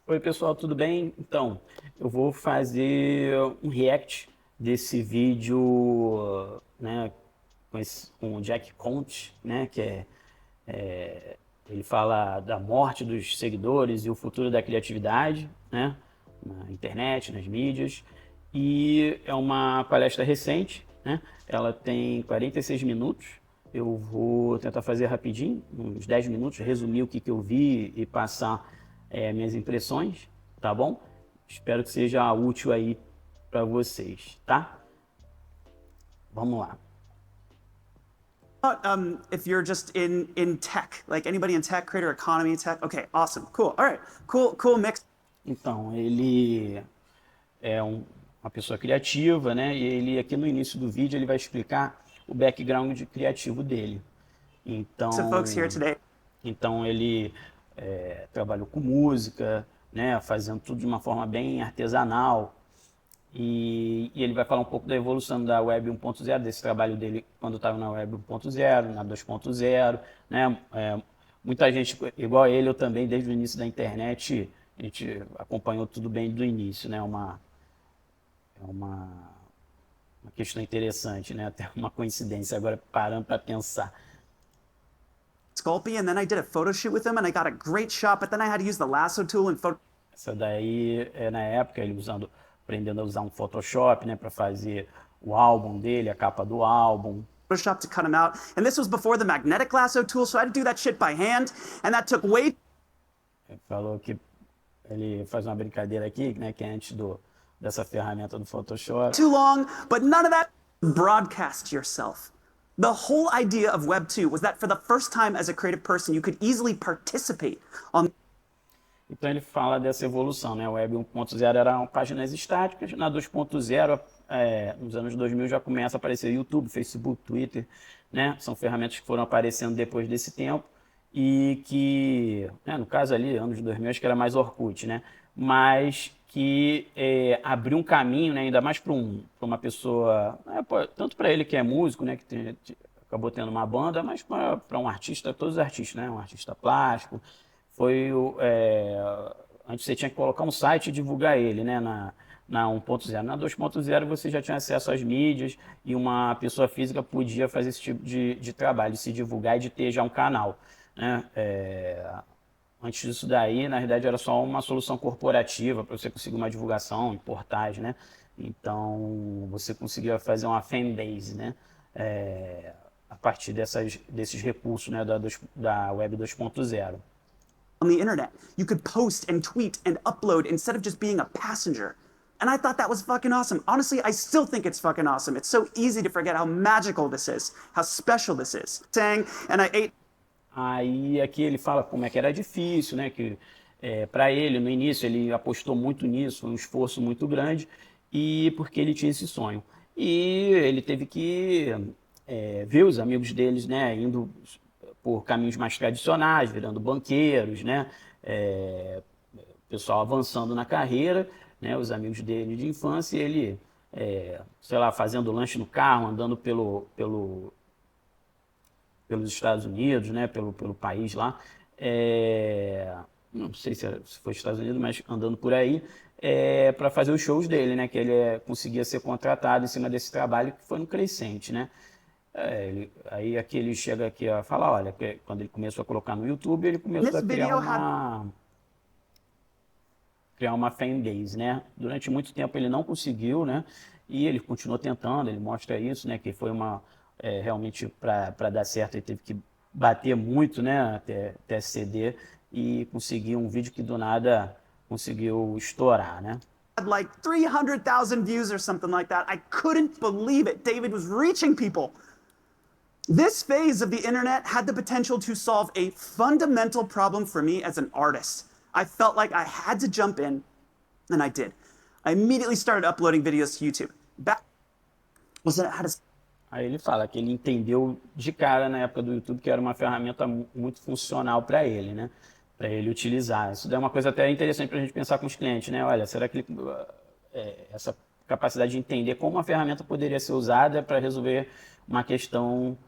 Oi, pessoal, tudo bem? Então, eu vou fazer um react desse vídeo, né, com o Jack Conte, né, ele fala da morte dos seguidores e o futuro da criatividade, né, na internet, nas mídias, e é uma palestra recente, né, ela tem 46 minutos, eu vou tentar fazer rapidinho, uns 10 minutos, resumir o que eu vi e passar minhas impressões, tá bom? Espero que seja útil aí para vocês, tá? Vamos lá. If you're just in tech, like anybody in tech, creator economy tech. Okay, awesome, cool. All right, cool mix. Então, ele é uma pessoa criativa, né? E ele aqui no início do vídeo ele vai explicar o background criativo dele. Of folks here Então, today. então ele trabalhou com música, né? Fazendo tudo de uma forma bem artesanal. E ele vai falar um pouco da evolução da Web 1.0, desse trabalho dele quando estava na Web 1.0, na 2.0, né? Muita gente, igual ele, eu também, desde o início da internet, a gente acompanhou tudo bem do início, né? É uma questão interessante, né? Até uma coincidência agora parando para pensar. Sculpey, and then I did a photo shoot with him, and I got a great shot. But then I had to use the lasso tool and Essa daí é na época ele aprendendo a usar um Photoshop, né, para fazer o álbum dele, a capa do álbum. Photoshop to cut him out. And this was before the magnetic lasso tool, so I had to do that shit by hand, and that took way Ele falou que ele faz uma brincadeira aqui, né, que é antes dessa ferramenta do Photoshop. too long. But none of that. Broadcast yourself. The whole idea of Web 2 was that for the first time as a creative person, you could easily participate on. Então ele fala dessa evolução, né? A Web 1.0 eram páginas estáticas, na 2.0, nos anos 2000 já começa a aparecer YouTube, Facebook, Twitter, né? São ferramentas que foram aparecendo depois desse tempo e que, né, no caso ali, anos 2000, acho que era mais Orkut, né? Mas que abriu um caminho, né, ainda mais para uma pessoa, tanto para ele que é músico, né, acabou tendo uma banda, mas para um artista, todos os artistas, né? Um artista plástico, foi antes você tinha que colocar um site e divulgar ele, né, na 1.0. Na 2.0 você já tinha acesso às mídias e uma pessoa física podia fazer esse tipo de trabalho, de se divulgar e de ter já um canal, né? Antes disso daí, na realidade, era só uma solução corporativa para você conseguir uma divulgação em portais, né? Então, você conseguia fazer uma fanbase, né? A partir desses recursos, né, da Web 2.0. On the internet. You could post and tweet and upload instead of just being a passenger. And I thought that was fucking awesome. Honestly, I still think it's fucking awesome. It's so easy to forget how magical this is, how special this is. Saying, and I ate. Aí aqui ele fala como é que era difícil, né? Que para ele no início ele apostou muito nisso, um esforço muito grande e porque ele tinha esse sonho. E ele teve que ver os amigos deles, né? Indo por caminhos mais tradicionais, virando banqueiros, né? Pessoal avançando na carreira, né? Os amigos dele de infância, e ele, sei lá, fazendo lanche no carro, andando pelos Estados Unidos, né, pelo país lá, não sei se foi Estados Unidos, mas andando por aí, para fazer os shows dele, né, que ele conseguia ser contratado em cima desse trabalho que foi no crescente, né. Aí aqui ele chega aqui a falar, olha, que quando ele começou a colocar no YouTube, ele começou a criar uma fanbase, né. Durante muito tempo ele não conseguiu, né, e ele continuou tentando, ele mostra isso, né, que foi realmente para dar certo ele teve que bater muito, né, até ceder e conseguir um vídeo que do nada conseguiu estourar, né. Had like 300,000 views or something like that. I couldn't believe it. David was reaching people. This phase of the internet had the potential to solve a fundamental problem for me as an artist. I felt like I had to jump in, and I did. I immediately started uploading videos to YouTube. Aí ele fala que ele entendeu de cara na época do YouTube que era uma ferramenta muito funcional para ele, né? Para ele utilizar. Isso é uma coisa até interessante para a gente pensar com os clientes, né? Olha, será que essa capacidade de entender como uma ferramenta poderia ser usada para resolver uma questão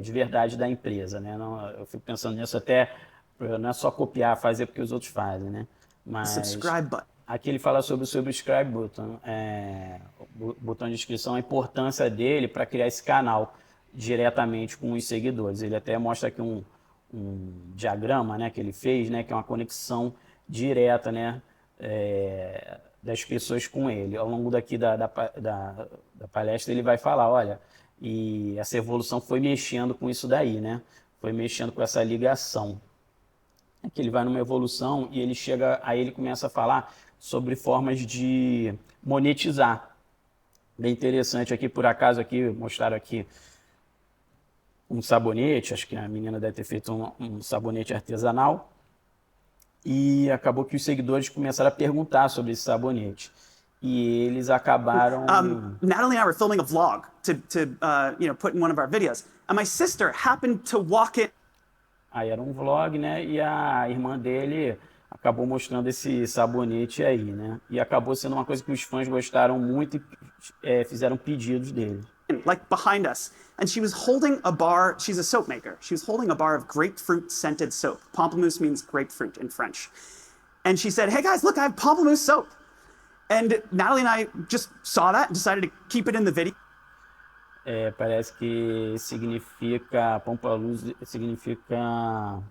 de verdade da empresa, né? Não, eu fico pensando nisso até, não é só copiar, fazer porque os outros fazem, né? Mas subscribe button. aqui ele fala sobre o subscribe button, o botão de inscrição, a importância dele para criar esse canal diretamente com os seguidores. Ele até mostra aqui um diagrama, né, que ele fez, né, que é uma conexão direta, né, das pessoas com ele. Ao longo daqui da palestra ele vai falar, olha, e essa evolução foi mexendo com isso daí, né, foi mexendo com essa ligação. É que ele vai numa evolução e ele chega, aí ele começa a falar sobre formas de monetizar. Bem interessante aqui, por acaso aqui mostraram aqui um sabonete, acho que a menina deve ter feito um sabonete artesanal, e acabou que os seguidores começaram a perguntar sobre esse sabonete. E eles acabaram... Natalie and I were filming a vlog to put in one of our videos, and my sister happened to walk in. Aí era um vlog, né? E a irmã dele acabou mostrando esse sabonete aí, né? E acabou sendo uma coisa que os fãs gostaram muito e fizeram pedidos dele. Like behind us, and she was holding a bar. She's a soap maker. She was holding a bar of grapefruit scented soap. Pamplemousse means grapefruit in French. And she said, "Hey guys, look, I have pamplemousse soap." And Natalie and I just saw that and decided to keep it in the video. Parece que significa, pampaluz significa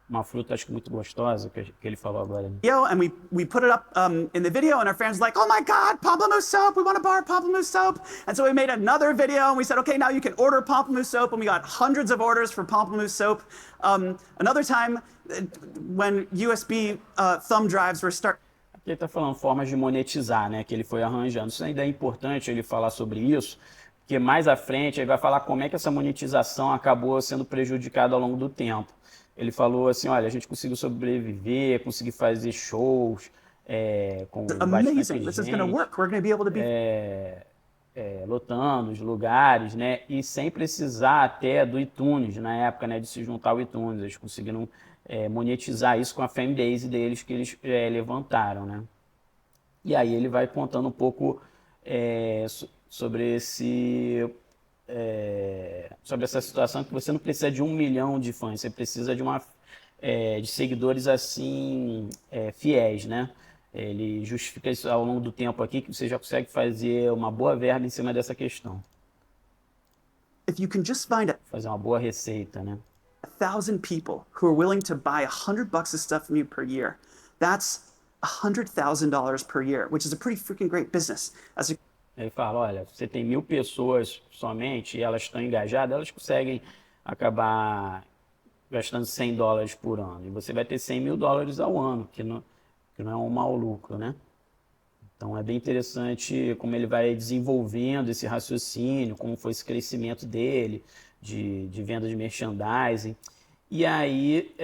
uma fruta, acho que muito gostosa, que ele falou agora. Né? And we put it up in the video, and our fans were like, "Oh my God, pamplemousse soap! We want a bar of pamplemousse soap!" And so we made another video, and we said, "Okay, now you can order pamplemousse soap," and we got hundreds of orders for pamplemousse soap. Another time, when USB thumb drives were starting. Aqui ele está falando formas de monetizar, né? Que ele foi arranjando. Isso ainda é importante ele falar sobre isso, porque mais à frente ele vai falar como é que essa monetização acabou sendo prejudicada ao longo do tempo. Ele falou assim, olha, a gente conseguiu sobreviver, conseguir fazer shows com bastante gente, lotando os lugares, né? E sem precisar até do iTunes, na época, né, de se juntar ao iTunes. Eles conseguiram monetizar isso com a fanbase deles que eles levantaram, né? E aí ele vai contando um pouco sobre sobre essa situação que você não precisa de 1 milhão de fãs, você precisa de de seguidores assim fiéis, né? Ele justifica isso ao longo do tempo aqui que você já consegue fazer uma boa verba em cima dessa questão. If you can just find fazer uma boa receita, né? 1,000 people who are willing to buy $100 of stuff from you per year, that's $100,000 per year, which is a pretty freaking great business. Ele fala, olha, você tem 1.000 pessoas somente e elas estão engajadas, elas conseguem acabar gastando $100 por ano. E você vai ter $100 mil ao ano, que não é um mau lucro, né? Então é bem interessante como ele vai desenvolvendo esse raciocínio, como foi esse crescimento dele, de venda de merchandising. E aí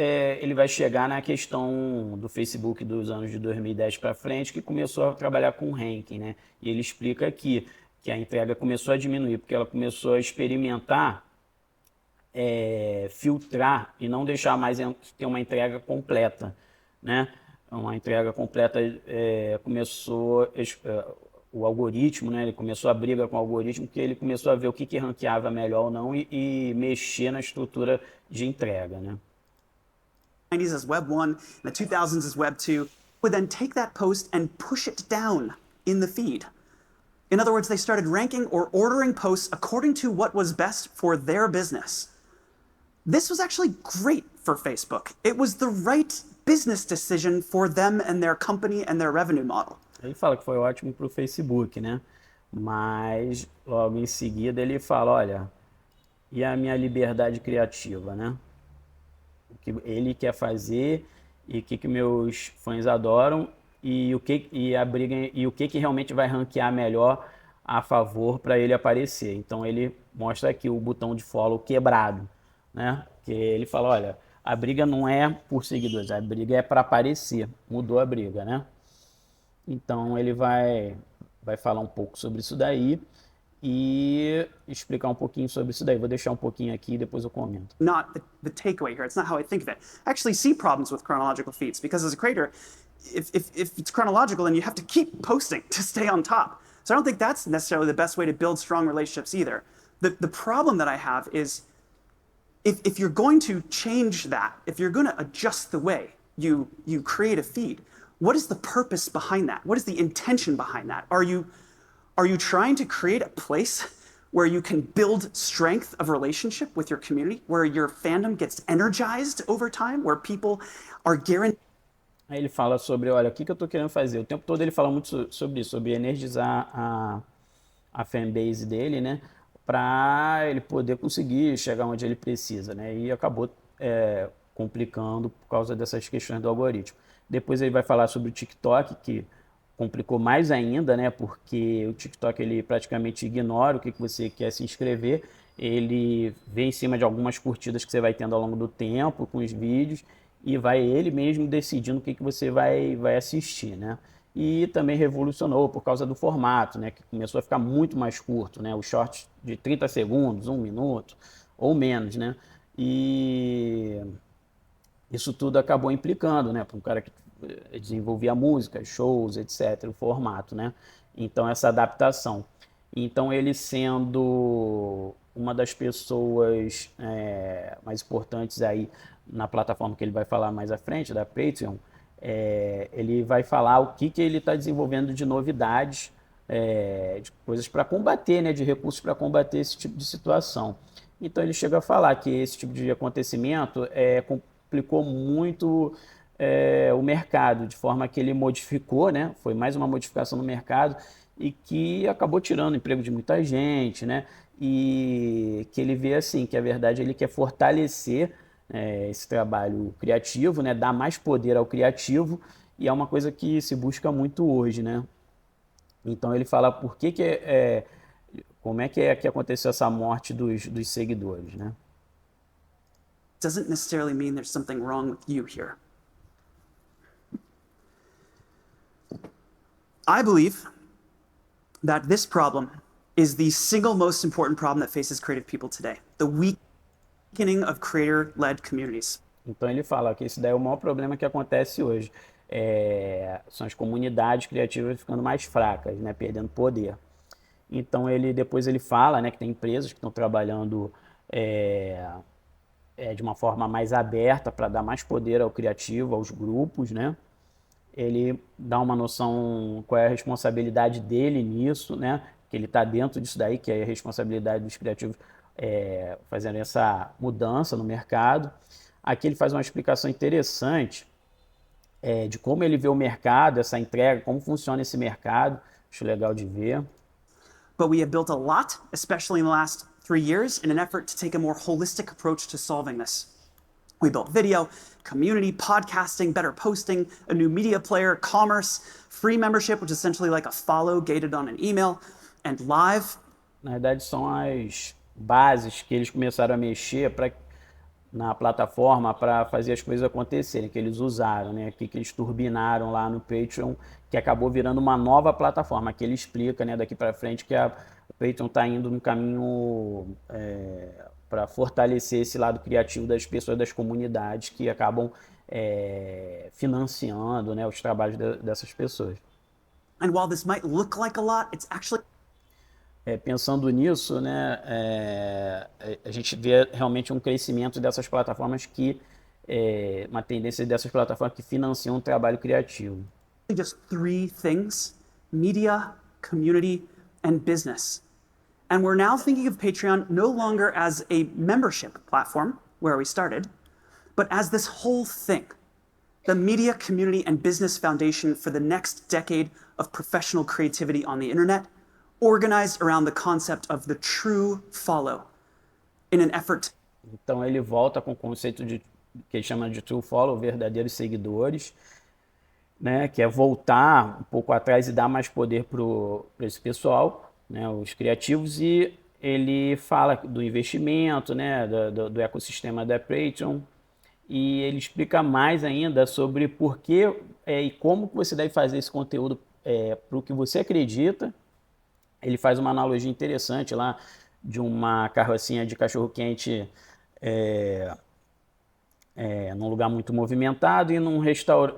ele vai chegar na questão do Facebook dos anos de 2010 para frente, que começou a trabalhar com ranking, né? E ele explica aqui que a entrega começou a diminuir, porque ela começou a experimentar, filtrar e não deixar mais ter uma entrega completa, né? Uma entrega completa começou... o algoritmo, né? Ele começou a briga com o algoritmo, porque ele começou a ver o que ranqueava melhor ou não e mexer na estrutura de entrega, né? 90s as Web 1, the 2000s as Web 2, would then take that post and push it down in the feed. In other words, they started ranking or ordering posts according to what was best for their business. This was actually great for Facebook. It was the right business decision for them and their company and their revenue model. Ele fala que foi ótimo para o Facebook, né? Mas logo em seguida ele fala, olha, e a minha liberdade criativa, né? O que ele quer fazer e o que meus fãs adoram e o que realmente vai ranquear melhor a favor para ele aparecer. Então ele mostra aqui o botão de follow quebrado, né? Que ele fala, olha, a briga não é por seguidores, a briga é para aparecer. Mudou a briga, né? Então ele vai falar um pouco sobre isso daí e explicar um pouquinho sobre isso daí. Vou deixar um pouquinho aqui e depois eu comento. Not the takeaway here. It's not how I think of it. I actually see problems with chronological feeds because as a creator, if it's chronological, then you have to keep posting to stay on top. So I don't think that's necessarily the best way to build strong relationships either. The problem that I have is if you're going to change that, if you're going to adjust the way you create a feed, what is the purpose behind that? What is the intention behind that? Are you trying to create a place where you can build strength of relationship with your community, where your fandom gets energized over time, where people are guaranteed? Aí ele fala sobre, olha, o que eu estou querendo fazer? O tempo todo ele fala muito sobre isso, sobre energizar a fanbase dele, né? Para ele poder conseguir chegar onde ele precisa, né? E acabou complicando por causa dessas questões do algoritmo. Depois ele vai falar sobre o TikTok, que complicou mais ainda, né? Porque o TikTok ele praticamente ignora o que você quer se inscrever, ele vê em cima de algumas curtidas que você vai tendo ao longo do tempo com os vídeos e vai ele mesmo decidindo o que você vai assistir, né? E também revolucionou por causa do formato, né? Que começou a ficar muito mais curto, né? Os shorts de 30 segundos, 1 minuto ou menos, né? E isso tudo acabou implicando, né? Para um cara que desenvolvia música, shows, etc., o formato, né? Então, essa adaptação. Então, ele sendo uma das pessoas mais importantes aí na plataforma que ele vai falar mais à frente, da Patreon, ele vai falar o que ele está desenvolvendo de novidades, de coisas para combater, né? De recursos para combater esse tipo de situação. Então, ele chega a falar que esse tipo de acontecimento complicou muito o mercado, de forma que ele modificou, né? Foi mais uma modificação no mercado e que acabou tirando o emprego de muita gente, né? E que ele vê assim, que a verdade ele quer fortalecer esse trabalho criativo, né? Dar mais poder ao criativo, e é uma coisa que se busca muito hoje, né? Então ele fala por que como é que aconteceu essa morte dos seguidores, né? Doesn't necessarily mean there's something wrong with you here. I believe that this problem is the single most important problem that faces creative people today. The weakening of creator-led communities. Então ele fala que esse daí é o maior problema que acontece hoje. São as comunidades criativas ficando mais fracas, né, perdendo poder. Então depois ele fala, né, que tem empresas que estão trabalhando de uma forma mais aberta para dar mais poder ao criativo, aos grupos, né? Ele dá uma noção qual é a responsabilidade dele nisso, né? Que ele está dentro disso daí, que é a responsabilidade dos criativos fazendo essa mudança no mercado. Aqui ele faz uma explicação interessante de como ele vê o mercado, essa entrega, como funciona esse mercado. Acho legal de ver. But we have built a lot, especially in the last 3 years, in an effort to take a more holistic approach to solving this. We built video, community, podcasting, better posting, a new media player, commerce, free membership, which is essentially like a follow gated on an email, and live. Na verdade, são as bases que eles começaram a mexer na plataforma para fazer as coisas acontecerem, que eles usaram, né? Que eles turbinaram lá no Patreon, que acabou virando uma nova plataforma, que ele explica, né, daqui para frente, que a Patreon está indo no caminho para fortalecer esse lado criativo das pessoas, das comunidades que acabam financiando, né, os trabalhos dessas pessoas. And while this might look like a lot, it's actually Pensando nisso, né, a gente vê realmente um crescimento dessas plataformas uma tendência dessas plataformas que financiam o trabalho criativo. just 3 things: media, community, and business. And we're now thinking of Patreon no longer as a membership platform, where we started, but as this whole thing, the media, community, and business foundation for the next decade of professional creativity on the internet, organized around the concept of the true follow, in an effort. Então ele volta com o conceito que ele chama de true follow, verdadeiros seguidores, né, que é voltar um pouco atrás e dar mais poder para esse pessoal, né, os criativos, e ele fala do investimento, né, do ecossistema da Patreon, e ele explica mais ainda sobre por que e como você deve fazer esse conteúdo para o que você acredita. Ele faz uma analogia interessante lá de uma carrocinha de cachorro-quente num lugar muito movimentado e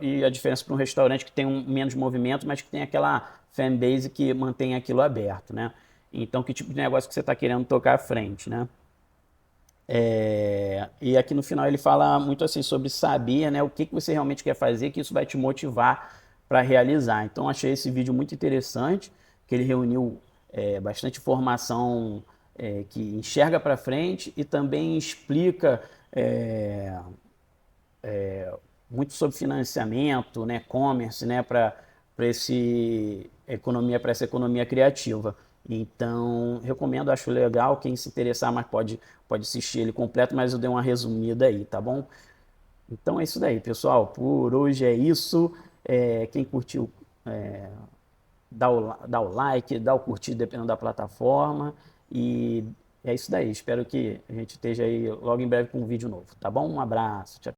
e a diferença para um restaurante que tem menos movimento, mas que tem aquela fanbase que mantém aquilo aberto, né? Então, que tipo de negócio que você está querendo tocar à frente, né? E aqui no final ele fala muito assim sobre saber, né, o que você realmente quer fazer, que isso vai te motivar para realizar. Então, achei esse vídeo muito interessante, que ele reuniu bastante informação que enxerga para frente e também explica muito sobre financiamento, né, commerce, né, para essa economia criativa. Então, recomendo, acho legal. Quem se interessar mais pode assistir ele completo, mas eu dei uma resumida aí, tá bom? Então é isso daí, pessoal. Por hoje é isso. Quem curtiu, dá o like, dá o curtir, dependendo da plataforma. E é isso daí. Espero que a gente esteja aí logo em breve com um vídeo novo, tá bom? Um abraço. Tchau.